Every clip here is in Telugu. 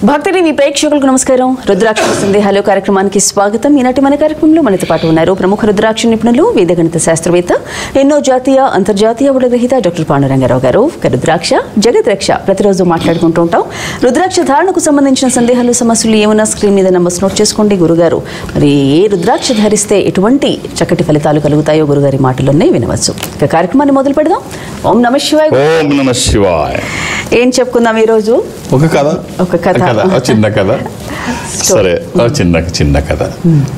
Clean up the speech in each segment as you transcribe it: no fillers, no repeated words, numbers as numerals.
భక్తి టీవీ ప్రేక్షకులకు నమస్కారం. రుద్రాక్ష సందేహాలు కార్యక్రమానికి స్వాగతం. ఈనాటి మన కార్యక్రమంలో మనతో పాటు ఉన్నారు ప్రముఖ రుద్రాక్ష నిపుణులు, వేదగణిత శాస్త్రవేత్త, ఎన్నో జాతీయ అంతర్జాతీయ అవార్డు గ్రహీత డాక్టర్ పాండురంగారావు గారు. రుద్రాక్ష జగత్ రక్ష ప్రతిరోజు మాట్లాడుకుంటూ ఉంటాం. రుద్రాక్ష ధారణకు సంబంధించిన సందేహాలు, సమస్యలు ఏమన్నా స్క్రీన్ మీద నంబర్స్ నోట్ చేసుకోండి. గురుగారు మరి ఏ రుద్రాక్ష ధరిస్తే ఎటువంటి చక్కటి ఫలితాలు కలుగుతాయో గురుగారి మాటల్లోనే వినవచ్చు. ఇక కార్యక్రమాన్ని మొదలు పెడదాం. ఓం నమః శివాయ. ఓం నమః శివాయ. ఏం చెప్పుకుందాం ఈరోజు? ఒక కథ, చిన్న కథ. సరే, చిన్న కథ.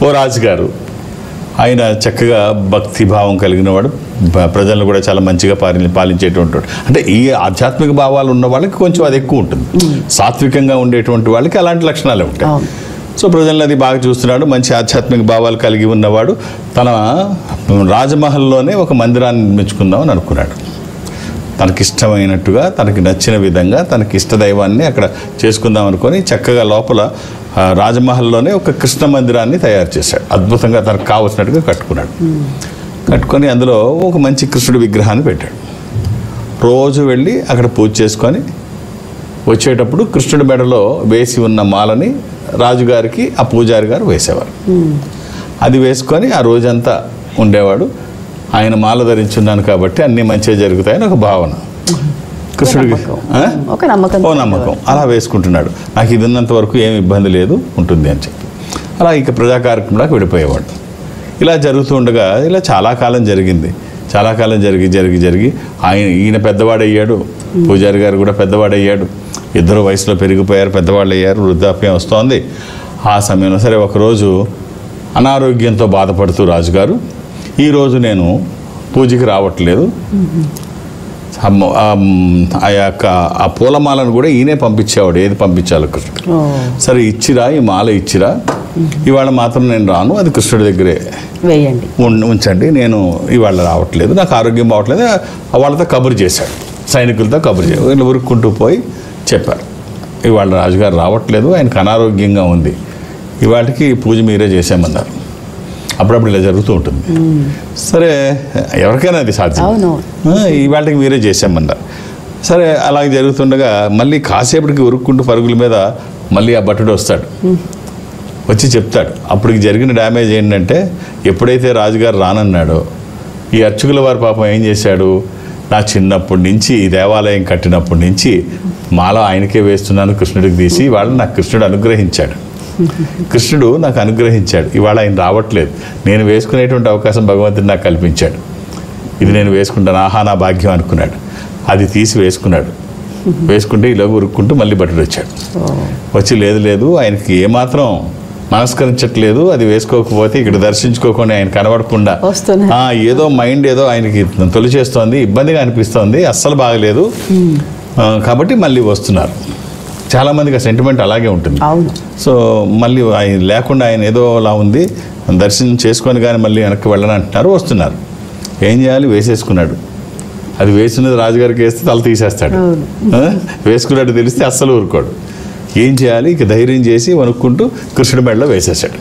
ఓ రాజుగారు, ఆయన చక్కగా భక్తి భావం కలిగిన వాడు, ప్రజలను కూడా చాలా మంచిగా పాలించేటువంటి వాడు. అంటే ఈ ఆధ్యాత్మిక భావాలు ఉన్న వాళ్ళకి కొంచెం అది ఎక్కువ ఉంటుంది. సాత్వికంగా ఉండేటువంటి వాళ్ళకి అలాంటి లక్షణాలే ఉంటాయి. సో ప్రజలను అది బాగా చూస్తున్నాడు. మంచి ఆధ్యాత్మిక భావాలు కలిగి ఉన్నవాడు తన రాజమహల్లోనే ఒక మందిరాన్ని నిర్మించుకుందామని అనుకున్నాడు. తనకిష్టమైనట్టుగా, తనకి నచ్చిన విధంగా, తనకి ఇష్టదైవాన్ని అక్కడ చేసుకుందాం అనుకొని చక్కగా లోపల రాజమహల్లోనే ఒక కృష్ణ మందిరాన్ని తయారు చేశాడు. అద్భుతంగా తనకు కావలసినట్టుగా కట్టుకొని అందులో ఒక మంచి కృష్ణుడి విగ్రహాన్ని పెట్టాడు. రోజు వెళ్ళి అక్కడ పూజ చేసుకొని వచ్చేటప్పుడు కృష్ణుడి మెడలో వేసి ఉన్న మాలని రాజుగారికి ఆ పూజారి గారు వేసేవారు. అది వేసుకొని ఆ రోజంతా ఉండేవాడు. ఆయన మాల ధరించున్నాను కాబట్టి అన్నీ మంచిగా జరుగుతాయని ఒక భావన, కృష్ణుడికి ఓ నమ్మకం. అలా వేసుకుంటున్నాడు. నాకు ఇది ఉన్నంత వరకు ఏమి ఇబ్బంది లేదు, ఉంటుంది అని చెప్పి అలా ఇక ప్రజా కార్యక్రమంలోకి వెళ్ళిపోయేవాడు. ఇలా జరుగుతూ ఉండగా ఇలా చాలా కాలం జరిగింది. చాలా కాలం జరిగి ఈయన పెద్దవాడయ్యాడు, పూజారి గారు కూడా పెద్దవాడయ్యాడు. ఇద్దరు వయసులో పెరిగిపోయారు, పెద్దవాళ్ళు అయ్యారు, వృద్ధాప్యం వస్తోంది. ఆ సమయంలో సరే ఒకరోజు అనారోగ్యంతో బాధపడుతూ రాజుగారు, ఈరోజు నేను పూజకి రావట్లేదు, ఆ పూలమాలను కూడా ఈయనే పంపించేవాడు, ఏది పంపించాలో కృష్ణుడు. సరే ఇచ్చిరా, ఈ మాల ఇచ్చిరా, ఇవాళ మాత్రం నేను రాను, అది కృష్ణుడి దగ్గరే వేయండి, ఉంచండి, నేను ఇవాళ రావట్లేదు, నాకు ఆరోగ్యం బాగట్లేదు. వాళ్ళతో కబురు చేశాడు, సైనికులతో కబురు చేశాడు. వీళ్ళు ఉరుక్కుంటూ పోయి చెప్పారు, ఇవాళ రాజుగారు రావట్లేదు, ఆయనకు అనారోగ్యంగా ఉంది, ఇవాళకి పూజ మీరే చేసామన్నారు. అప్పుడప్పుడు ఇలా జరుగుతూ ఉంటుంది. సరే ఎవరికైనా అది సాధ్యం, ఇవాళకి మీరే చేసామన్నారు. సరే అలాగే జరుగుతుండగా మళ్ళీ కాసేపటికి ఉరుక్కుంటూ పరుగుల మీద మళ్ళీ ఆ భటుడు వస్తాడు, వచ్చి చెప్తాడు. అప్పటికి జరిగిన డ్యామేజ్ ఏంటంటే, ఎప్పుడైతే రాజుగారు రానన్నాడో ఈ అర్చకుల వారి పాపం ఏం చేశాడు, నా చిన్నప్పటి నుంచి ఈ దేవాలయం కట్టినప్పటి నుంచి మాల ఆయనకే వేస్తున్నాను కృష్ణుడికి తీసి, వాళ్ళు నాకు కృష్ణుడు అనుగ్రహించాడు, ఇవాళ ఆయన రావట్లేదు, నేను వేసుకునేటువంటి అవకాశం భగవంతుడు నాకు కల్పించాడు, ఇది నేను వేసుకుంటాను, ఆహా నా భాగ్యం అనుకున్నాడు. అది తీసి వేసుకుంటే ఇలా ఉరుక్కుంటూ మళ్ళీ భటుడు వచ్చాడు. వచ్చి లేదు ఆయనకి ఏమాత్రం మనస్కరించట్లేదు, అది వేసుకోకపోతే ఇక్కడ దర్శించుకోకుండా ఆయన కనబడకుండా ఏదో మైండ్ ఏదో ఆయనకి తొలిచేస్తోంది, ఇబ్బందిగా అనిపిస్తోంది, అస్సలు బాగలేదు, కాబట్టి మళ్ళీ వస్తున్నారు. చాలామందికి ఆ సెంటిమెంట్ అలాగే ఉంటుంది. సో మళ్ళీ ఆయన లేకుండా ఆయన ఏదో అలా ఉంది, దర్శనం చేసుకొని కానీ మళ్ళీ వెనక్కి వెళ్ళని అంటున్నారు, వస్తున్నారు. ఏం చేయాలి, వేసేసుకున్నాడు. అది వేసినది రాజుగారికి వేస్తే తల తీసేస్తాడు, వేసుకున్నట్టు తెలిస్తే అస్సలు ఊరుకోడు. ఏం చేయాలి, ఇక ధైర్యం చేసి వణుక్కుంటూ కృష్ణుడి మెడలో వేసేసాడు.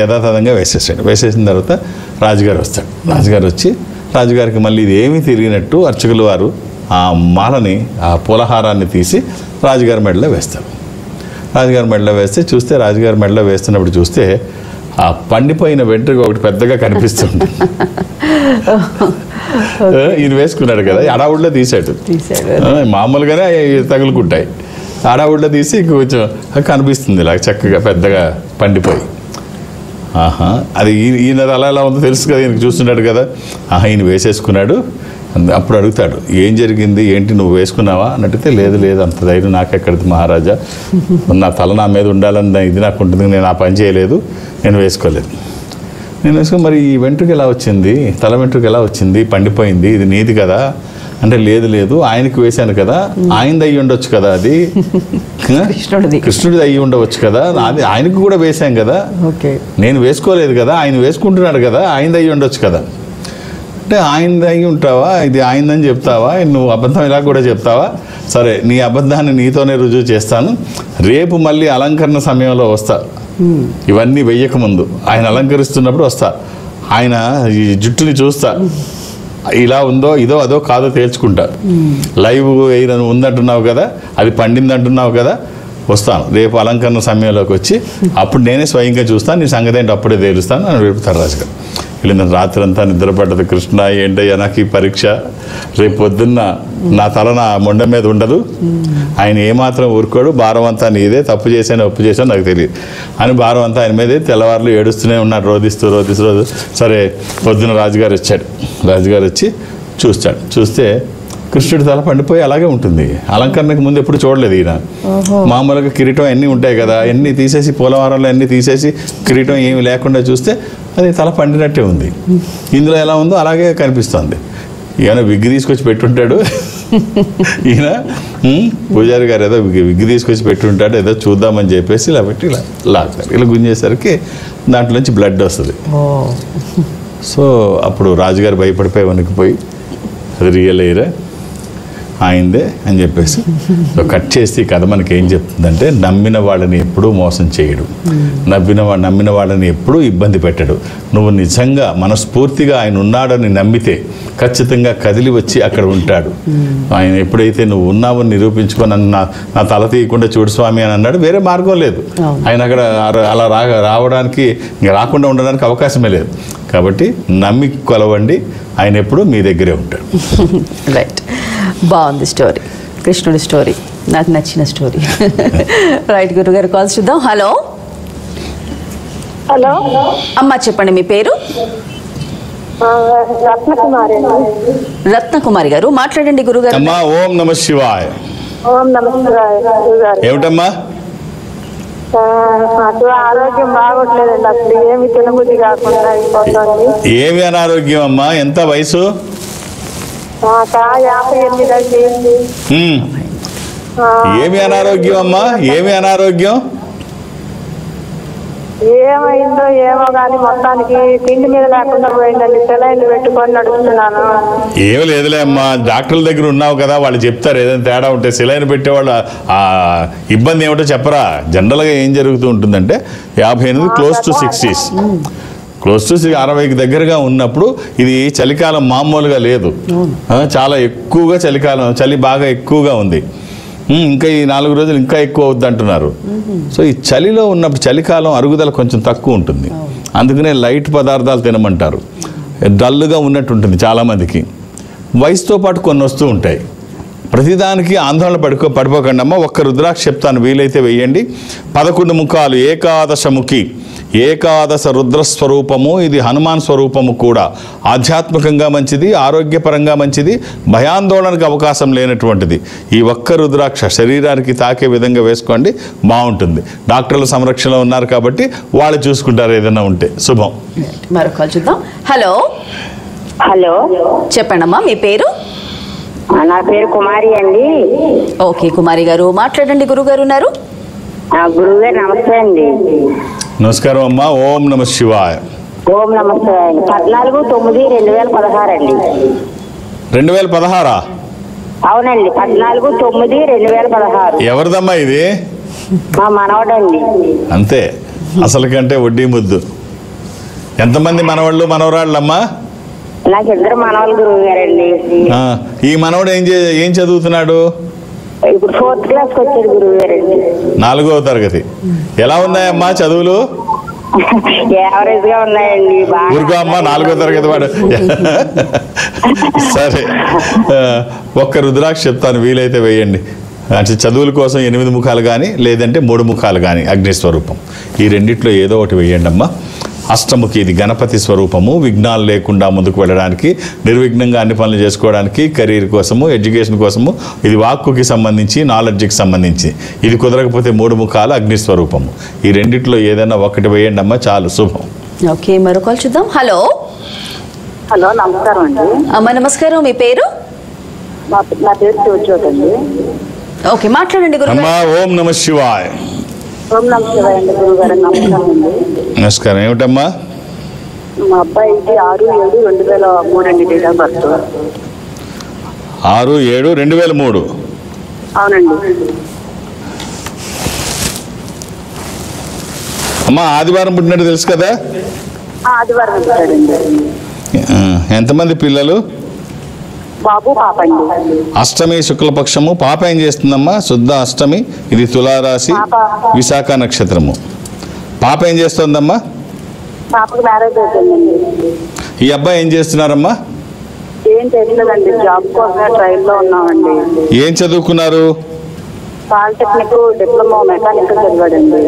యథాతథంగా వేసేసిన తర్వాత రాజుగారు వస్తాడు. రాజుగారు వచ్చి రాజుగారికి మళ్ళీ ఇది ఏమీ తిరిగినట్టు అర్చకుల వారు ఆ మాలని, ఆ పూలహారాన్ని తీసి రాజుగారి మెడలో వేస్తారు. రాజుగారి మెడలో వేస్తే చూస్తే, రాజుగారి మెడలో వేస్తున్నప్పుడు చూస్తే ఆ పండిపోయిన వెంట్రుక ఒకటి పెద్దగా కనిపిస్తుంది. ఈయన వేసుకున్నాడు కదా, అడావుడిలో తీసాడు, మామూలుగానే తగులుకుంటాయి, అడావుడిలో తీసి కొంచెం కనిపిస్తుంది ఇలా చక్కగా పెద్దగా పండిపోయి. అది ఈయన అలా ఎలా ఉందో తెలుసు కదా, ఈయనకు చూస్తున్నాడు కదా. ఈయన వేసేసుకున్నాడు. అప్పుడు అడుగుతాడు, ఏం జరిగింది, ఏంటి నువ్వు వేసుకున్నావా అని అడిగితే, లేదు అంత ధైర్యం నాకెక్కడిది మహారాజా, నా తల నా మీద ఉండాలని ఇది నాకు ఉంటుంది, నేను ఆ పని చేయలేదు, నేను వేసుకోలేదు. నేను వేసుకుని మరి ఈ వెంట్రుక ఎలా వచ్చింది, తల వెంట్రుక ఎలా వచ్చింది, పండిపోయింది, ఇది నీది కదా అంటే, లేదు ఆయనకి వేశాను కదా, ఆయనది అయ్యి ఉండొచ్చు కదా, అది కృష్ణుడిది అయ్యి ఉండవచ్చు కదా, అది ఆయనకు కూడా వేశాం కదా, నేను వేసుకోలేదు కదా, ఆయన వేసుకుంటున్నాడు కదా, ఆయనది అయ్యి ఉండొచ్చు కదా అంటే, ఆయనది అయ్యి ఉంటావా, ఇది ఆయనదని చెప్తావా, నువ్వు అబద్ధం ఇలా కూడా చెప్తావా, సరే నీ అబద్ధాన్ని నీతోనే రుజువు చేస్తాను, రేపు మళ్ళీ అలంకరణ సమయంలో వస్తా, ఇవన్నీ వెయ్యకముందు ఆయన అలంకరిస్తున్నప్పుడు వస్తా, ఆయన ఈ జుట్టుని చూస్తా, ఇలా ఉందో ఇదో అదో కాదో తేల్చుకుంటా. లైవ్ ఉందంటున్నావు కదా, అది పండిందంటున్నావు కదా, వస్తాను రేపు అలంకరణ సమయంలోకి వచ్చి అప్పుడు నేనే స్వయంగా చూస్తాను, నీ సంగతి ఏంటి అప్పుడే తేలుస్తాను అని చెప్తారు రాజు గారు. వీళ్ళ రాత్రి అంతా నిద్రపడ్డది. కృష్ణ ఏంటయ్యా నాకు ఈ పరీక్ష, రేపు పొద్దున్న నా తల నా మొండ మీద ఉండదు, ఆయన ఏమాత్రం ఊరుకోడు, భారం అంతా నీదే, తప్పు చేశాను ఒప్పు చేశాను నాకు తెలియదు అని భారం అంతా ఆయన మీదే. తెల్లవారులు ఏడుస్తూనే ఉన్నాడు, రోధిస్తూ. సరే పొద్దున రాజుగారు వచ్చాడు. రాజుగారు వచ్చి చూస్తాడు. చూస్తే కృష్ణుడి తల పండిపోయి అలాగే ఉంటుంది. అలంకరణకు ముందు ఎప్పుడు చూడలేదు ఈయన. మామూలుగా కిరీటం అన్నీ ఉంటాయి కదా, అన్నీ తీసేసి పూలవారంలో అన్నీ తీసేసి కిరీటం ఏమి లేకుండా చూస్తే అది తల పండినట్టే ఉంది. ఇందులో ఎలా ఉందో అలాగే కనిపిస్తుంది. ఈయన విగ్గు తీసుకొచ్చి పెట్టుంటాడు. ఈయన పూజారి గారు ఏదో విగ్గు తీసుకొచ్చి పెట్టుంటాడు, ఏదో చూద్దామని చెప్పేసి ఇలా పెట్టి ఇలా లాగుతారు. ఇలా గుంజేసరికి దాంట్లో నుంచి బ్లడ్ వస్తుంది. సో అప్పుడు రాజుగారు భయపడిపోయి వణికిపోయి అది రియల్ ఎయిరా ఆయిందే అని చెప్పేసి కట్ చేసి కథ మనకి ఏం చెప్తుందంటే, నమ్మిన వాళ్ళని ఎప్పుడూ మోసం చేయడు, నమ్మిన వాళ్ళని ఎప్పుడూ ఇబ్బంది పెట్టడు. నువ్వు నిజంగా మనస్ఫూర్తిగా ఆయన ఉన్నాడని నమ్మితే ఖచ్చితంగా కదిలి వచ్చి అక్కడ ఉంటాడు. ఆయన ఎప్పుడైతే నువ్వు ఉన్నావని నిరూపించుకొని నా తల తీయకుండా చూడు స్వామి అని అన్నాడు, వేరే మార్గం లేదు. ఆయన అక్కడ అలా రావడానికి ఇంకా రాకుండా ఉండడానికి అవకాశమే లేదు. కాబట్టి నమ్మి కొలవండి, ఆయన ఎప్పుడు మీ దగ్గరే ఉంటాడు. రైట్, బాగుంది స్టోరీ, కృష్ణుడి స్టోరీ, నాకు నచ్చిన స్టోరీ. రైట్, గురుగారు కాల్స్ చూద్దాం. హలో హలో అమ్మ, చెప్పండి మీ పేరు? రత్నకుమారి గారు, మాట్లాడండి గురుగారు. అమ్మా ఓం నమ శివాయ. ఓం నమ శివాయ. ఏమిటమ్మా? నాకు ఆరోగ్యం బాగోట్లేదండి, అసలు ఏమి తినబుద్ధి కాకుండా అయిపోతుంది. ఏమి అనారోగ్యం అమ్మా? ఎంత వయసు? 58 అండి. ఏమి అనారోగ్యం అమ్మా? ఏమి అనారోగ్యం? ఏమైందో ఏమో కానీ మొత్తానికి తిండి మీద లేకుండా పోయిందండి. సెలైన్లు పెట్టుకొని నడుస్తున్నాను. ఏమి లేదులే అమ్మా, డాక్టర్ల దగ్గర ఉన్నావు కదా, వాళ్ళు చెప్తారు ఏదైనా తేడా ఉంటే. సెలైన్ పెట్టేవాళ్ళు ఆ ఇబ్బంది ఏమిటో చెప్పరా? జనరల్గా ఏం జరుగుతూ ఉంటుందంటే 58 close to 60s, close to 60కి దగ్గరగా ఉన్నప్పుడు ఇది చలికాలం మామూలుగా లేదు, చాలా ఎక్కువగా చలికాలం, చలి బాగా ఎక్కువగా ఉంది. ఇంకా ఈ 4 రోజులు ఇంకా ఎక్కువ అవుద్ది అంటున్నారు. సో ఈ చలిలో ఉన్నప్పుడు చలికాలం అరుగుదల కొంచెం తక్కువ ఉంటుంది, అందుకనే లైట్ పదార్థాలు తినమంటారు. డల్గా ఉన్నట్టు ఉంటుంది చాలామందికి. వయసుతో పాటు కొన్ని వస్తూ ఉంటాయి. ప్రతిదానికి ఆందోళన పడిపోకండి అమ్మ. ఒక్క రుద్రాక్ష చెప్తాను, వీలైతే వెయ్యండి. 11 ముఖాలు, ఏకాదశముఖి, ఏకాదశ రుద్రస్వరూపము. ఇది హనుమాన్ స్వరూపము కూడా. ఆధ్యాత్మికంగా మంచిది, ఆరోగ్యపరంగా మంచిది, భయాందోళనకు అవకాశం లేనటువంటిది. ఈ ఒక్క రుద్రాక్ష శరీరానికి తాకే విధంగా వేసుకోండి, బాగుంటుంది. డాక్టర్ల సంరక్షణలో ఉన్నారు కాబట్టి వాళ్ళు చూసుకుంటారు ఏదైనా ఉంటే. శుభం. మరొక చూద్దాం. హలో హలో, చెప్పండి అమ్మా, మీ పేరు? నా పేరు కుమారి అండి. ఓకే కుమారి గారు, మాట్లాడండి. గురుగారు ఉన్నారు. గురుగారు నమస్తే అండి. నమస్కారం అమ్మా. ఓం నమ శివాయ. ఓం నమ శివాయ. 14/9/2016 అండి. 2016? అవునండి, 14/9/2016. ఎవరిదమ్మా ఇది? మా మనవడండి. అంతే, అసలు కంటే వడ్డీ ముద్దు. ఎంతమంది మనవాళ్ళు మనవరాళ్ళమ్మా? నాకు 2 మనవాళ్ళు గురువు గారండి. ఈ మనవడు ఏం చదువుతున్నాడు? ఇప్పుడు 4th క్లాస్కి వచ్చాడు గురువు గారండి. 4వ తరగతి. ఎలా ఉన్నాయమ్మా చదువులు? యావరేజ్ గా ఉన్నాయండి. ఊరుకో అమ్మా, 4వ తరగతి వాడు. సరే, ఒక్క రుద్రాక్ష చెప్తాను, వీలైతే వేయండి. అంటే చదువుల కోసం 8 ముఖాలు కానీ లేదంటే 3 ముఖాలు కానీ అగ్నిస్వరూపం, ఈ రెండిట్లో ఏదో ఒకటి వేయండి అమ్మా. అష్టముఖి, ఇది గణపతి స్వరూపము. విఘ్నాలు లేకుండా ముందుకు వెళ్ళడానికి, నిర్విఘ్నంగా అన్ని పనులు చేసుకోవడానికి, కెరీర్ కోసము, ఎడ్యుకేషన్ కోసము. ఇది వాక్కుకి సంబంధించి, నాలెడ్జ్కి సంబంధించి. ఇది కుదరకపోతే 3 ముఖాలు అగ్నిస్వరూపము. ఈ రెండిట్లో ఏదైనా ఒకటి వేయండి అమ్మా, చాలు. శుభం. ఓకే, మరొక చూద్దాం. హలో హలో, నమస్కారం అండి. అమ్మ నమస్కారం, మీ పేరు? నా పేరు శివజ్యోతి అండి. ఓకే, మాట్లాడండి గురుగారు. అమ్మా ఓం నమ శివాయ. ఓం నమ శివాయ అండి. గురుగారు నమస్కారం అండి. నమస్కారం. ఏమిటమ్మా? మా అబ్బాయికి 6/7/2003 అండి డేట్ ఆఫ్ బర్త్. 6/7/2003. అవునండి. అమ్మా ఆదివారం పుట్టినట్టు తెలుసు కదా? ఆదివారం పుట్టాడండి. ఎంతమంది పిల్లలు? బాబు పాప అండి. అష్టమి శుక్లపక్షము. పాప ఏం చేస్తుందమ్మా? శుద్ధ అష్టమి, ఇది తులారాశి, విశాఖ నక్షత్రము. పాప ఏం చేస్తుందమ్మా? పాపకు మ్యారేజ్ అవుతుందండి. ఈ అబ్బాయి ఏం చేస్తున్నారమ్మా? ఏం చేయలేదండి, జాబ్ కోసం ట్రైల్ లో ఉన్నామండి. ఏం చదువుకున్నారు? పాలిటెక్నిక్ డిప్లొమా మెకానికల్ చదివాడండి.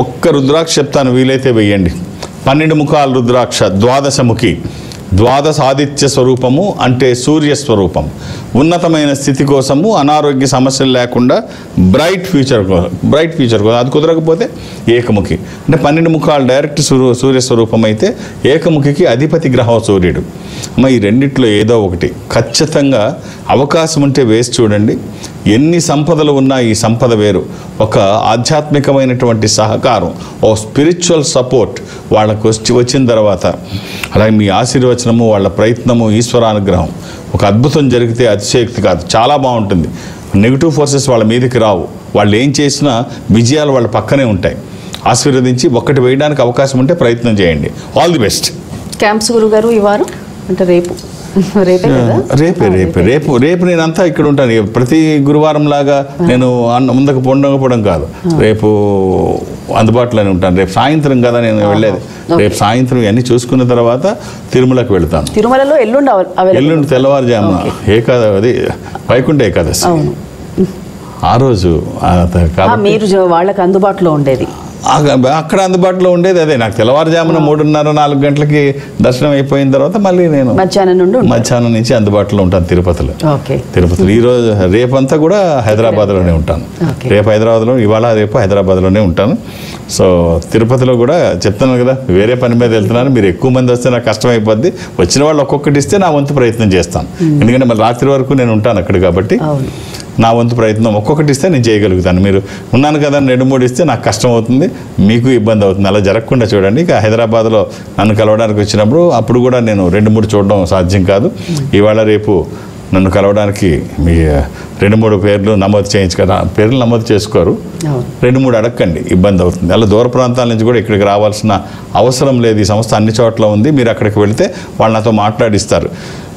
ఒక్క రుద్రాక్ష చెప్తాను, వీలైతే వెయ్యండి. 12 ముఖాల రుద్రాక్ష, ద్వాదశముఖి. ద్వాదశ ఆదిత్య స్వరూపము అంటే సూర్య స్వరూపం. ఉన్నతమైన స్థితి కోసము, అనారోగ్య సమస్యలు లేకుండా బ్రైట్ ఫ్యూచర్ కోసం. అది కుదరకపోతే ఏకముఖి అంటే 12 ముఖాలు డైరెక్ట్ సూర్య స్వరూపం అయితే ఏకముఖికి అధిపతి గ్రహం సూర్యుడు. అమ్మ ఈ రెండిట్లో ఏదో ఒకటి ఖచ్చితంగా అవకాశం ఉంటే వేసి చూడండి. ఎన్ని సంపదలు ఉన్నా ఈ సంపద వేరు. ఒక ఆధ్యాత్మికమైనటువంటి సహకారం, ఓ స్పిరిచువల్ సపోర్ట్ వాళ్ళకు వచ్చిన తర్వాత, అలాగే మీ ఆశీర్వచనము, వాళ్ళ ప్రయత్నము, ఈశ్వరానుగ్రహం, ఒక అద్భుతం జరిగితే అతిశయోక్తి కాదు, చాలా బాగుంటుంది. నెగిటివ్ ఫోర్సెస్ వాళ్ళ మీదకి రావు. వాళ్ళు ఏం చేసినా విజయాలు వాళ్ళ పక్కనే ఉంటాయి. ఆశీర్వదించి ఒక్కటి వేయడానికి అవకాశం ఉంటే ప్రయత్నం చేయండి. All the best. క్యాంప్స్ గురుగారు ఈ వారం అంటే రేపు రేపు నేనంతా ఇక్కడ ఉంటాను. ప్రతి గురువారం లాగా నేను ముందుకు పొందకపోవడం కాదు, రేపు అందుబాటులోనే ఉంటాను. రేపు సాయంత్రం కదా నేను వెళ్ళేది. రేపు సాయంత్రం ఇవన్నీ చూసుకున్న తర్వాత తిరుమలకు వెళ్తాను. తిరుమలలో ఎల్లుండి తెల్లవారుజామున అది వైకుంఠ ఏకాదశి. ఆ రోజు మీరు వాళ్ళకి అందుబాటులో ఉండేది అక్కడ అందుబాటులో ఉండేది అదే. నాకు తెల్లవారుజామున 3:30-4 గంటలకి దర్శనం అయిపోయిన తర్వాత మళ్ళీ నేను మధ్యాహ్నం నుంచి అందుబాటులో ఉంటాను తిరుపతిలో. ఈరోజు రేపంతా కూడా హైదరాబాద్లోనే ఉంటాను. రేపు హైదరాబాద్లో, ఇవాళ రేపు హైదరాబాద్లోనే ఉంటాను. సో తిరుపతిలో కూడా చెప్తున్నాను కదా, వేరే పని మీద వెళ్తున్నాను. మీరు ఎక్కువ మంది వస్తే నాకు కష్టం అయిపోద్ది. వచ్చిన వాళ్ళు ఒక్కొక్కటి ఇస్తే నా వంతు ప్రయత్నం చేస్తాను. ఎందుకంటే మళ్ళీ రాత్రి వరకు నేను ఉంటాను అక్కడ కాబట్టి నా వంతు ప్రయత్నం ఒక్కొక్కటి ఇస్తే నేను చేయగలుగుతాను. మీరు ఉన్నాను కదా 2-3 ఇస్తే నాకు కష్టం అవుతుంది, మీకు ఇబ్బంది అవుతుంది. అలా జరగకుండా చూడండి. ఇక హైదరాబాద్లో నన్ను కలవడానికి వచ్చినప్పుడు అప్పుడు కూడా నేను 2-3 చూడడం సాధ్యం కాదు. ఇవాళ రేపు నన్ను కలవడానికి మీ 2-3 పేర్లు నమోదు చేయించుకోరా, పేర్లు నమోదు చేసుకోరు, 2-3 అడగండి, ఇబ్బంది అవుతుంది. అలా దూర ప్రాంతాల నుంచి కూడా ఇక్కడికి రావాల్సిన అవసరం లేదు. ఈ సంస్థ అన్ని చోట్ల ఉంది. మీరు అక్కడికి వెళితే వాళ్ళు నాతో మాట్లాడిస్తారు.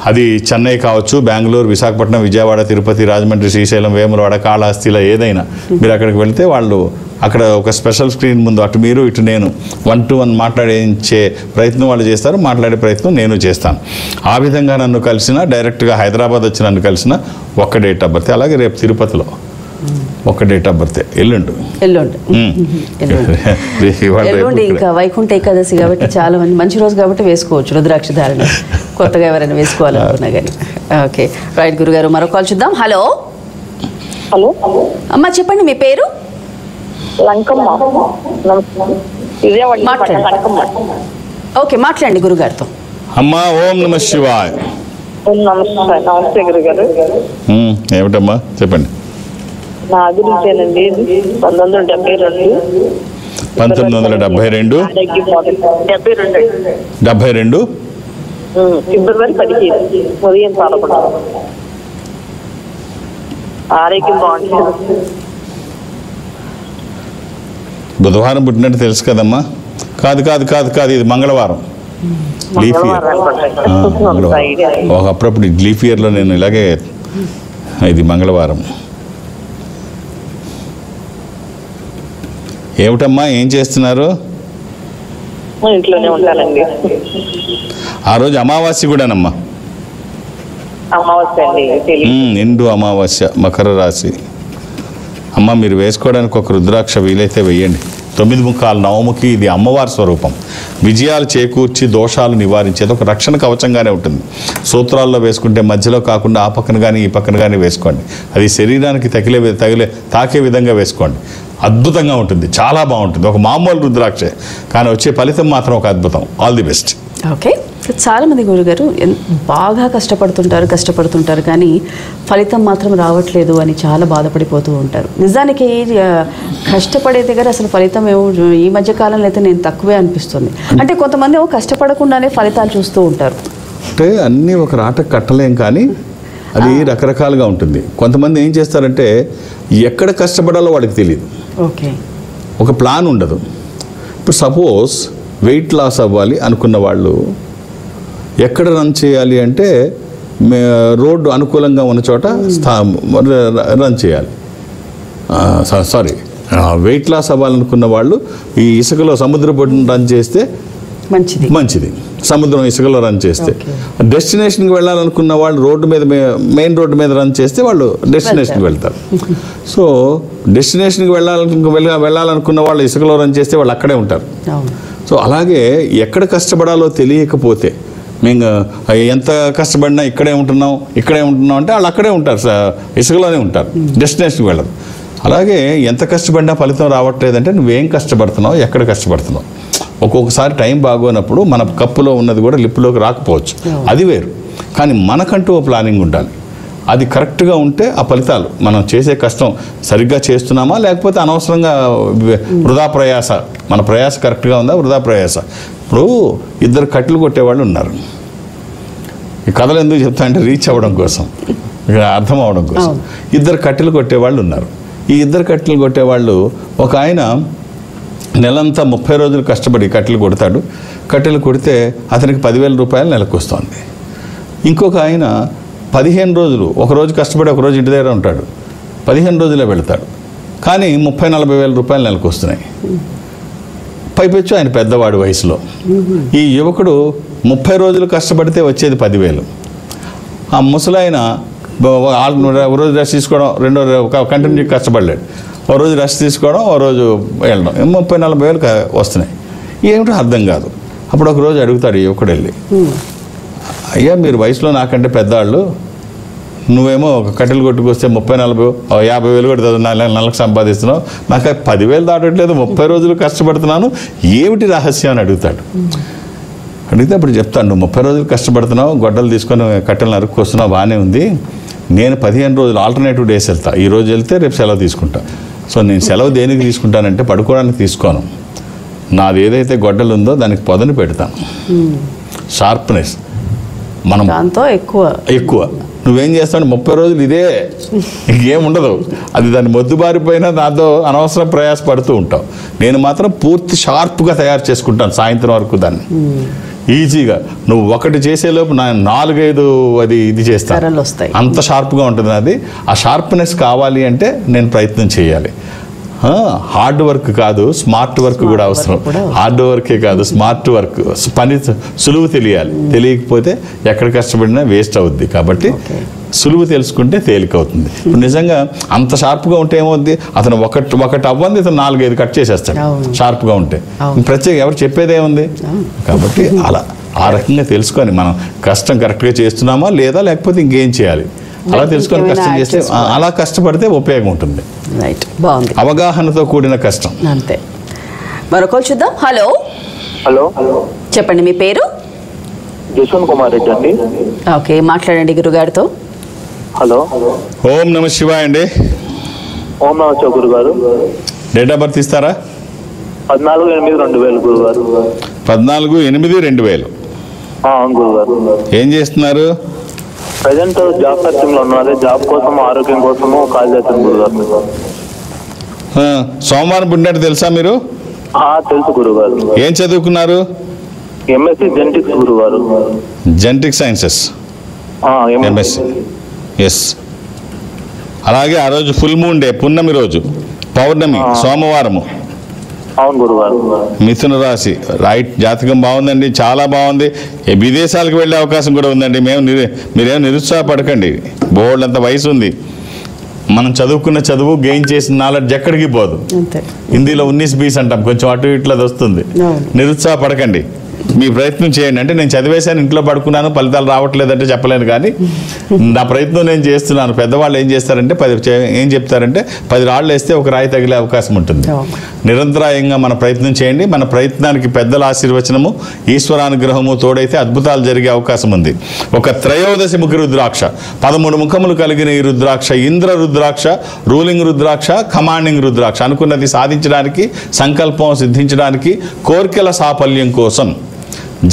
అది చెన్నై కావచ్చు, బెంగళూరు, విశాఖపట్నం, విజయవాడ, తిరుపతి, రాజమండ్రి, శ్రీశైలం, వేములవాడ, కాళహస్తిలో ఏదైనా మీరు అక్కడికి వెళితే వాళ్ళు అక్కడ ఒక స్పెషల్ స్క్రీన్ ముందు అటు మీరు ఇటు నేను 1-to-1 మాట్లాడించే ప్రయత్నం వాళ్ళు చేస్తారు. మాట్లాడే ప్రయత్నం నేను చేస్తాను. ఆ విధంగా నన్ను కలిసిన, డైరెక్ట్గా హైదరాబాద్ వచ్చి నన్ను కలిసిన ఒక్క డేట్ ఆఫ్ బర్త్. అలాగే రేపు తిరుపతిలో ఒక డేట్ ఆఫ్ బర్త్ ఎల్లుండి ఇంకా వైకుంఠ ఏకాదశి కాబట్టి చాలా మంది మంచి రోజు కాబట్టి వేసుకోవచ్చు రుద్రాక్ష ధారణ. కొత్తగా ఎవరైనా వేసుకోవాలనుకున్నా కానీ. ఓకే రైట్ గురుగారు, మరో కాల్ చూద్దాం. హలో అమ్మా, చెప్పండి మీ పేరు? ఓకే మాట్లాడండి గురుగారితో. అమ్మా ఓం నమః శివాయ. నమస్తే గురుగారు. ఏమిటమ్మా చెప్పండి. నా గురించేనండి. 1972 ఫిబ్రవరి 15 ఉదయం 11 ఆరోగ్యం బాగుంటుంది. బుధవారం పుట్టినట్టు తెలుసు కదమ్మా. కాదు ఇది మంగళవారం, లీఫ్ ఇయర్. అప్పుడప్పుడు లీఫ్ ఇయర్లో నేను ఇలాగే, ఇది మంగళవారం. ఏమిటమ్మా ఏం చేస్తున్నారు? ఇంట్లోనే ఉంటానండి. ఆ రోజు అమావాస్య కూడానమ్మా. నిండు అమావాస్య, మకర రాశి. అమ్మ మీరు వేసుకోవడానికి ఒక రుద్రాక్ష వీలైతే వెయ్యండి. 9 ముఖాలు నవముఖి, ఇది అమ్మవారి స్వరూపం. విజయాలు చేకూర్చి దోషాలు నివారించేది ఒక రక్షణ కవచంగానే ఉంటుంది. సూత్రాల్లో వేసుకుంటే మధ్యలో కాకుండా ఆ పక్కన కానీ ఈ పక్కన కానీ వేసుకోండి. అది శరీరానికి తాకే విధంగా వేసుకోండి. అద్భుతంగా ఉంటుంది, చాలా బాగుంటుంది. ఒక మామూలు రుద్రాక్షే కానీ వచ్చే ఫలితం మాత్రం ఒక అద్భుతం. All the best. ఓకే, చాలా మంది గురుగారు బాగా కష్టపడుతుంటారు కానీ ఫలితం మాత్రం రావట్లేదు అని చాలా బాధపడిపోతూ ఉంటారు. నిజానికి కష్టపడే దగ్గర అసలు ఫలితం ఏమో ఈ మధ్య కాలంలో అయితే నేను తక్కువే అనిపిస్తుంది. అంటే కొంతమంది ఏమో కష్టపడకుండానే ఫలితాలు చూస్తూ ఉంటారు. అంటే అన్నీ ఒక రాటకు కట్టలేం కానీ అది రకరకాలుగా ఉంటుంది. కొంతమంది ఏం చేస్తారంటే ఎక్కడ కష్టపడాలో వాడికి తెలియదు. ఓకే, ఒక ప్లాన్ ఉండదు. ఇప్పుడు సపోజ్ వెయిట్ లాస్ అవ్వాలి అనుకున్న వాళ్ళు ఎక్కడ రన్ చేయాలి అంటే రోడ్డు అనుకూలంగా ఉన్న చోట రన్ చేయాలి. సారీ, వెయిట్ లాస్ అవ్వాలనుకున్న వాళ్ళు ఈ ఇసుకలో సముద్ర బొడ్డును రన్ చేస్తే మంచిది. సముద్రం ఇసుకలో రన్ చేస్తే. డెస్టినేషన్కి వెళ్ళాలనుకున్న వాళ్ళు రోడ్డు మీద, మెయిన్ రోడ్డు మీద రన్ చేస్తే వాళ్ళు డెస్టినేషన్కి వెళ్తారు. సో డెస్టినేషన్కి వెళ్ళాలనుకున్న వాళ్ళు ఇసుకలో రన్ చేస్తే వాళ్ళు అక్కడే ఉంటారు. సో అలాగే ఎక్కడ కష్టపడాలో తెలియకపోతే, మేము ఎంత కష్టపడినా ఇక్కడే ఉంటున్నాం అంటే వాళ్ళు అక్కడే ఉంటారు, ఇసుకలోనే ఉంటారు, డెస్టినేషన్కి వెళ్ళరు. అలాగే ఎంత కష్టపడినా ఫలితం రావట్లేదంటే నువ్వేం కష్టపడుతున్నావు, ఎక్కడ కష్టపడుతున్నావు. ఒక్కొక్కసారి టైం బాగోనప్పుడు మన కప్పులో ఉన్నది కూడా లిప్లోకి రాకపోవచ్చు, అది వేరు. కానీ మనకంటూ ఓ ప్లానింగ్ ఉండాలి. అది కరెక్ట్గా ఉంటే ఆ ఫలితాలు, మనం చేసే కష్టం సరిగ్గా చేస్తున్నామా లేకపోతే అనవసరంగా వృధా ప్రయాస, మన ప్రయాస కరెక్ట్గా ఉందా వృధా ప్రయాస. ఇప్పుడు 2 కట్టెలు కొట్టేవాళ్ళు ఉన్నారు. ఈ కథలు ఎందుకు చెప్తా అంటే రీచ్ అవ్వడం కోసం, అర్థం అవ్వడం కోసం. 2 కట్టెలు కొట్టేవాళ్ళు ఉన్నారు. ఈ 2 కట్టెలు కొట్టేవాళ్ళు, ఒక ఆయన నెలంతా 30 రోజులు కష్టపడి కట్టెలు కొడతాడు. కట్టెలు కొడితే అతనికి 10,000 రూపాయలు నెలకు వస్తుంది. ఇంకొక ఆయన 15 రోజులు, ఒకరోజు కష్టపడి ఒకరోజు ఇంటి దగ్గర ఉంటాడు, 15 రోజులే వెళ్తాడు, కానీ 30-40 వేల రూపాయలు నెలకు వస్తున్నాయి. పైపెచ్చు ఆయన పెద్దవాడు వయసులో. ఈ యువకుడు 30 రోజులు కష్టపడితే వచ్చేది 10,000. ఆ ముసలాయన ఒక రోజు రెస్ట్ తీసుకోవడం, రెండో కంటిన్యూ కష్టపడలేడు, ఒక రోజు రెస్ట్ తీసుకోవడం, ఒక రోజు వెళ్ళడం, 30-40 వేలు వస్తున్నాయి. ఏమిటో అర్థం కాదు. అప్పుడు ఒక రోజు అడుగుతాడు యువకుడు వెళ్ళి, అయ్యా మీరు వయసులో నాకంటే పెద్దవాళ్ళు, నువ్వేమో ఒక కట్టెలు కొట్టుకొస్తే 30-40-50 వేలు కూడా నెలకు సంపాదిస్తున్నావు, నాకు 10,000 దాటట్లేదు, 30 రోజులు కష్టపడుతున్నాను, ఏమిటి రహస్యం అని అడుగుతాడు. అడిగితే అప్పుడు చెప్తాను, నువ్వు 30 రోజులు కష్టపడుతున్నావు, గొడ్డలు తీసుకొని కట్టెలు నరుక్కొస్తున్నావు, బాగానే ఉంది. నేను 15 రోజులు ఆల్టర్నేటివ్ డేస్ వెళ్తా, ఈ రోజు వెళ్తే రేపు సెలవు తీసుకుంటా. సో నేను సెలవు దేనికి తీసుకుంటానంటే పడుకోవడానికి తీసుకోను. నాది ఏదైతే గొడ్డలు ఉందో దానికి పొదను పెడతాను, షార్ప్నెస్. మనం దాంతో ఎక్కువ నువ్వేం చేస్తావు, 30 రోజులు ఇదే, ఇంకేముండదు. అది దాన్ని మొద్దుబారిపోయినా దాంతో అనవసరం ప్రయాస పడుతూ ఉంటావు. నేను మాత్రం పూర్తి షార్ప్గా తయారు చేసుకుంటాను సాయంత్రం వరకు దాన్ని, ఈజీగా. నువ్వు ఒకటి చేసేలోపు నా 4-5 ఇది చేస్తాను, అంత షార్ప్గా ఉంటుంది అది. ఆ షార్ప్నెస్ కావాలి అంటే నేను ప్రయత్నం చేయాలి. హార్డ్ వర్క్ కాదు, స్మార్ట్ వర్క్ కూడా అవసరం. హార్డ్ వర్కే కాదు, స్మార్ట్ వర్క్, పని సులువు తెలియాలి. తెలియకపోతే ఎక్కడ కష్టపడినా వేస్ట్ అవుద్ది. కాబట్టి సులువు తెలుసుకుంటే తేలికవుతుంది. ఇప్పుడు నిజంగా అంత షార్ప్గా ఉంటే ఏమవుద్ది, అతను ఒకటి అవ్వంది, ఇతను 4-5 కట్ చేసేస్తాడు షార్ప్గా ఉంటే. ప్రత్యేక ఎవరు చెప్పేదేముంది. కాబట్టి అలా ఆ రకంగా తెలుసుకొని మనం కష్టం కరెక్ట్గా చేస్తున్నామా లేదా, లేకపోతే ఇంకేం చేయాలి, అలా తెలుసుకొని కష్టం చేస్తే, అలా కష్టపడితే ఉపయోగం ఉంటుంది. బాగుంది, అవగాహనతో కూడిన కష్టం. అంతే. మరొక చూద్దాం. హలో, చెప్పండి మీ పేరు? యశ్వంత్ కుమార్ రెడ్డి అండి. ఓకే, మాట్లాడండి గురుగారితో. హలో, ఓం నమ శివాయ అండి. ఓం నమ శివ గురుగారు. డేట్ ఆఫ్ బర్త్ ఇస్తారా? 14/8/2000 గురుగారు. 14/8/2000. అవును గురుగారు. ఏం చేస్తున్నారు? ప్రజెంట్ జాబ్ సర్చింగ్ లో ఉన్నారు. జాబ్ కోసం, ఆరోగ్యం కోసము కాల్ చేస్తాను గురుగారు. సోమవారం పుట్టినట్టు తెలుసా మీరు? తెలుసు గురుగారు. ఏం చదువుకున్నారు? ఎంఎస్సి జెనెటిక్స్ గురుగారు. Genetic sciences, MSc. ఎస్. అలాగే ఆ రోజు ఫుల్ మూన్ డే, పున్నమి రోజు, పౌర్ణమి, సోమవారము. అవును గురుగారు. మిథున రాశి. రైట్, జాతకం బాగుందండి, చాలా బాగుంది. విదేశాలకు వెళ్ళే అవకాశం కూడా ఉందండి. మీరేమో నిరుత్సాహపడకండి, బోల్డ్ అంత వయసు ఉంది. మనం చదువుకున్న చదువు, గెయిన్ చేసిన నాలెడ్జ్ ఎక్కడికి పోదు. హిందీలో 19-20 అంటాం, కొంచెం అటు ఇట్లా వస్తుంది. నిరుత్సాహపడకండి, మీ ప్రయత్నం చేయండి. అంటే నేను చదివేశాను, ఇంట్లో పడుకున్నాను, ఫలితాలు రావట్లేదంటే చెప్పలేను, కానీ నా ప్రయత్నం నేను చేస్తున్నాను. పెద్దవాళ్ళు ఏం చేస్తారంటే ఏం చెప్తారంటే 10 రాళ్ళు వేస్తే ఒక రాయి తగిలే అవకాశం ఉంటుంది. నిరంతరాయంగా మన ప్రయత్నం చేయండి. మన ప్రయత్నానికి పెద్దల ఆశీర్వచనము, ఈశ్వరానుగ్రహము తోడైతే అద్భుతాలు జరిగే అవకాశం ఉంది. ఒక 13 ముఖి రుద్రాక్ష, 13 ముఖములు కలిగిన ఈ రుద్రాక్ష ఇంద్ర రుద్రాక్ష, రూలింగ్ రుద్రాక్ష, కమాండింగ్ రుద్రాక్ష. అనుకున్నది సాధించడానికి, సంకల్పం సిద్ధించడానికి, కోరికల సాఫల్యం కోసం,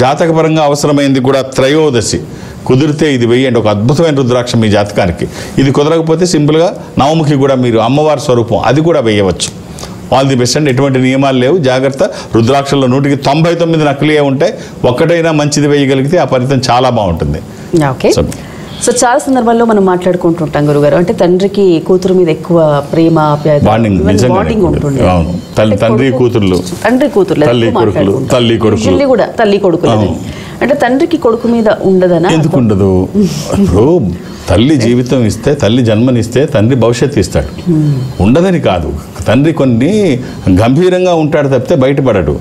జాతకపరంగా అవసరమైంది కూడా 13. కుదిరితే ఇది వేయండి, ఒక అద్భుతమైన రుద్రాక్ష మీ జాతకానికి. ఇది కుదరకపోతే సింపుల్గా నవముఖి కూడా, మీరు అమ్మవారి స్వరూపం, అది కూడా వేయవచ్చు. ఆల్ ది బెస్ట్ అండి. ఎటువంటి నియమాలు లేవు, జాగ్రత్త. రుద్రాక్షల్లో 199 నకిలీయే ఉంటాయి. ఒక్కటైనా మంచిది వేయగలిగితే ఆ ఫలితం చాలా బాగుంటుంది. ఓకే, సో చాలా సందర్భాల్లో మనం మాట్లాడుకుంటుంటాం గురుగారు, అంటే తండ్రికి కూతురు మీద ఎక్కువ ప్రేమ బాండింగ్ ఉంటుంది. తండ్రి కూతుర్లు కూడా తల్లి కొడుకులు, అంటే తండ్రికి కొడుకు మీద ఉండదనా? ఎందుకు ఉండదు? ఇప్పుడు తల్లి జీవితం ఇస్తే, తల్లి జన్మనిస్తే తండ్రి భవిష్యత్తు ఇస్తాడు, ఉండదని కాదు. తండ్రి కొన్ని గంభీరంగా ఉంటాడు తప్పితే బయటపడడు.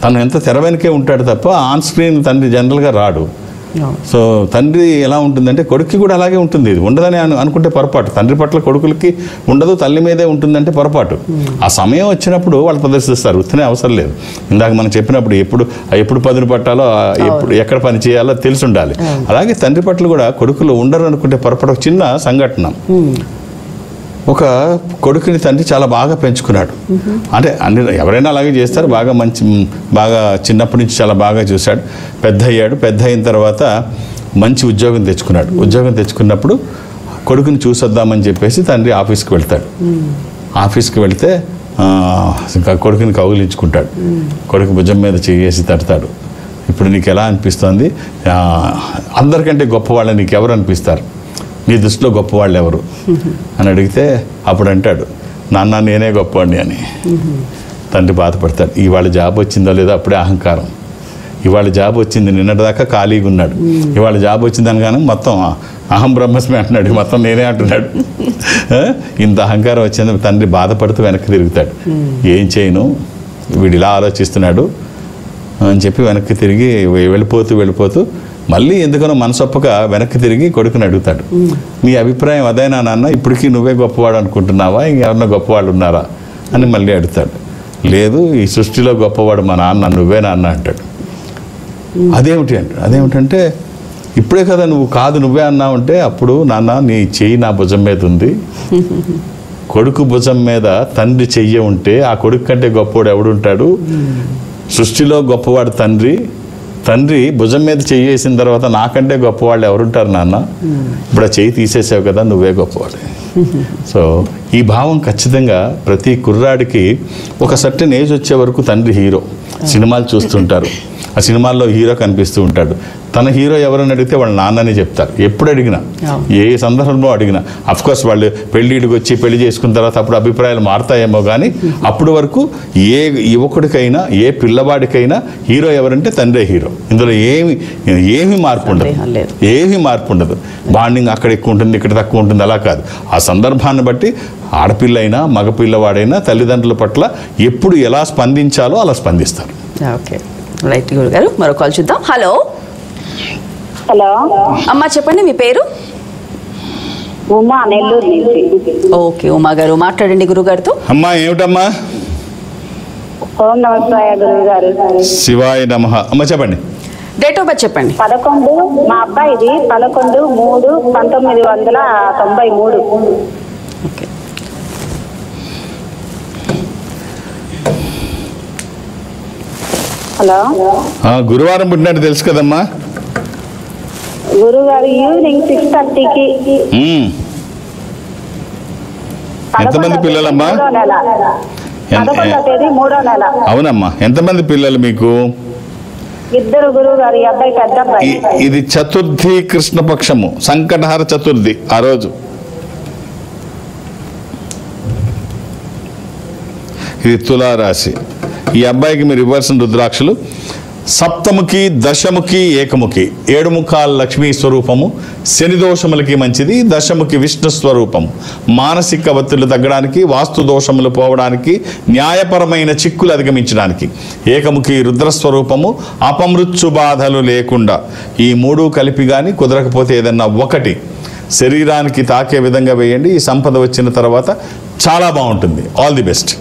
తను ఎంత తెర వెనకే ఉంటాడు తప్ప ఆన్ స్క్రీన్ తండ్రి జనరల్గా రాడు. సో తండ్రి ఎలా ఉంటుందంటే కొడుక్కి కూడా అలాగే ఉంటుంది. ఇది ఉండదని అనుకుంటే పొరపాటు. తండ్రి పట్ల కొడుకులకి ఉండదు, తల్లి మీదే ఉంటుందంటే పొరపాటు. ఆ సమయం వచ్చినప్పుడు వాళ్ళు ప్రదర్శిస్తారు, ఉత్తనే అవసరం లేదు. ఇందాక మనం చెప్పినప్పుడు ఎప్పుడు పదును పట్టాలో, ఎక్కడ పని చేయాలో తెలిసి ఉండాలి. అలాగే తండ్రి పట్ల కూడా కొడుకులు ఉండరు అనుకుంటే పొరపాటు. ఒక చిన్న సంఘటన, ఒక కొడుకుని తండ్రి చాలా బాగా పెంచుకున్నాడు. అంటే ఎవరైనా అలాగే చేస్తారు. బాగా చిన్నప్పటి నుంచి చాలా బాగా చూశాడు. పెద్ద అయిన తర్వాత మంచి ఉద్యోగం తెచ్చుకున్నాడు. ఉద్యోగం తెచ్చుకున్నప్పుడు కొడుకుని చూసొద్దామని చెప్పేసి తండ్రి ఆఫీస్కి వెళ్తాడు. ఆఫీస్కి వెళ్తే కొడుకుని కౌగిలించుకుంటాడు. కొడుకు భుజం మీద చేసి తడతాడు. ఇప్పుడు నీకు ఎలా అనిపిస్తుంది? అందరికంటే గొప్పవాళ్ళని నీకు ఎవరు అనిపిస్తారు? నీ దృష్టిలో గొప్పవాళ్ళు ఎవరు అని అడిగితే అప్పుడు అంటాడు, నాన్న నేనే గొప్పవాడిని అని. తండ్రి బాధపడతాడు. ఇవాళ జాబ్ వచ్చిందో లేదో అప్పుడే అహంకారం. ఇవాళ జాబ్ వచ్చింది, నిన్నటిదాకా ఖాళీగా ఉన్నాడు. ఇవాళ జాబ్ వచ్చింది అనగానే మొత్తం అహం బ్రహ్మస్మి అంటున్నాడు, మొత్తం నేనే అంటున్నాడు. ఇంత అహంకారం వచ్చింది. తండ్రి బాధపడుతూ వెనక్కి తిరుగుతాడు. ఏం చేయను, వీడు ఇలా ఆలోచిస్తున్నాడు అని చెప్పి వెనక్కి తిరిగి వెళ్ళిపోతూ మళ్ళీ ఎందుకనో మనసొప్పక వెనక్కి తిరిగి కొడుకుని అడుగుతాడు, నీ అభిప్రాయం అదేనా నాన్న? ఇప్పటికీ నువ్వే గొప్పవాడు అనుకుంటున్నావా, ఇంకెవరన్నా గొప్పవాళ్ళు ఉన్నారా అని మళ్ళీ అడుగుతాడు. లేదు, ఈ సృష్టిలో గొప్పవాడు మా నాన్న, నువ్వే నాన్న అంటాడు. అదేమిటంటే ఇప్పుడే కదా నువ్వు కాదు నువ్వే అన్నావంటే, అప్పుడు నాన్న నీ చెయ్యి నా భుజం మీద ఉంది. కొడుకు భుజం మీద తండ్రి చెయ్యి ఉంటే ఆ కొడుకు కంటే గొప్పవాడు ఎవడుంటాడు? సృష్టిలో గొప్పవాడు తండ్రి భుజం మీద చెయ్యి వేసిన తర్వాత నాకంటే గొప్పవాళ్ళు ఎవరుంటారు నాన్న? ఇప్పుడు ఆ చెయ్యి తీసేసావు కదా, నువ్వే గొప్పవాడు. సో ఈ భావం ఖచ్చితంగా ప్రతి కుర్రాడికి ఒక సర్టెన్ ఏజ్ వచ్చే వరకు తండ్రి హీరో. సినిమాలు చూస్తుంటారు, ఆ సినిమాల్లో హీరో కనిపిస్తూ ఉంటాడు. తన హీరో ఎవరని అడిగితే వాళ్ళ నాన్నని చెప్తారు. ఎప్పుడు అడిగినా, ఏ సందర్భంలో అడిగినా. అఫ్కోర్స్ వాళ్ళు పెళ్ళిడికి వచ్చి పెళ్లి చేసుకున్న తర్వాత అప్పుడు అభిప్రాయాలు మారుతాయేమో, కానీ అప్పటి వరకు ఏ యువకుడికైనా ఏ పిల్లవాడికైనా హీరో ఎవరంటే తండ్రే హీరో. ఇందులో ఏమి మార్పు ఉండదు. బాండింగ్ అక్కడ ఎక్కువ ఉంటుంది, ఇక్కడ తక్కువ ఉంటుంది, అలా కాదు. ఆ సందర్భాన్ని బట్టి ఆడపిల్ల అయినా మగపిల్లవాడైనా తల్లిదండ్రుల పట్ల ఎప్పుడు ఎలా స్పందించాలో అలా స్పందిస్తారు. ఓకే, రైట్ గురుగారు. మరో కాల్ చూద్దాం. హలో అమ్మా, చెప్పండి మీ పేరు? ఉమా, నెల్లూరు నుంచి. ఓకే ఉమా గారు, మాట్లాడండి గురుగారితో. అమ్మా ఏమిటమ్మా? ఓం నమస్కాయ గురుగారు. శివాయ నమః. అమ్మ చెప్పండి. డేట్ ఆఫ్ బర్త్ చెప్పండి. 11, మా అబ్బాయిది 11/3/1993. ఓకే. హలో, గురువారం పుట్టినట్టు తెలుసు కదమ్మా? గురుగారు ఈవినింగ్ 6:30కి. ఎంతమంది పిల్లలమ్మా? 11వ తేదీ 3వ నెల. అవునమ్మా. ఎంతమంది పిల్లలు మీకు? 2 గురుగారు. ఈ అబ్బాయి పెద్ద అబ్బాయి. ఇది చతుర్థి కృష్ణపక్షము, సంకటహర చతుర్థి. ఆ రోజు ఇది తులారాశి. ఈ అబ్బాయికి మీరు ఇవ్వాల్సిన రుద్రాక్షలు సప్తముఖి, దశముఖి, ఏకముఖి. 7 ముఖాల లక్ష్మీ స్వరూపము, శని దోషములకి మంచిది. దశముఖి విష్ణు స్వరూపము, మానసిక ఒత్తిళ్లు తగ్గడానికి, వాస్తు దోషములు పోవడానికి, న్యాయపరమైన చిక్కులు అధిగమించడానికి. ఏకముఖి రుద్రస్వరూపము, అపమృత్యు బాధలు లేకుండా. ఈ 3 కలిపి కానీ కుదరకపోతే ఏదన్నా ఒకటి శరీరానికి తాకే విధంగా వేయండి. ఈ సంపద వచ్చిన తర్వాత చాలా బాగుంటుంది. All the best.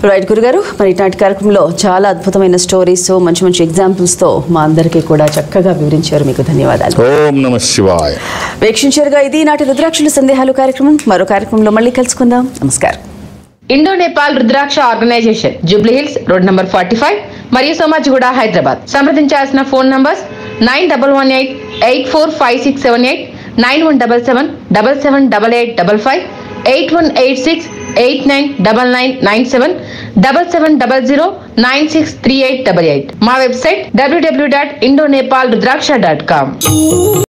రైట్ గురుగారు, మరి నాటి కార్యక్రమంలో చాలా అద్భుతమైన స్టోరీస్, మంచి మంచి ఎగ్జాంపుల్స్తో మా అందరికీ కూడా చక్కగా వివరించారు. మీకు ధన్యవాదాలు. ఓం నమః శివాయ. వీక్షించారుగా ఇది నాటి రుద్రాక్షల సందేహాలు కార్యక్రమం. మరో కార్యక్రమంలో మళ్ళీ కలుసుకుందాం. నమస్కారం. Indo Nepal Rudraksha organisation, Jubilee Hills road number 45 మరియు సోమాజిగూడ, హైదరాబాద్. సంప్రదించాల్సిన ఫోన్ నంబర్స్ 9118845678, 9177778855, 8186899997, 7700963888. మా వెబ్సైట్ www.indonepalrudraksha.com.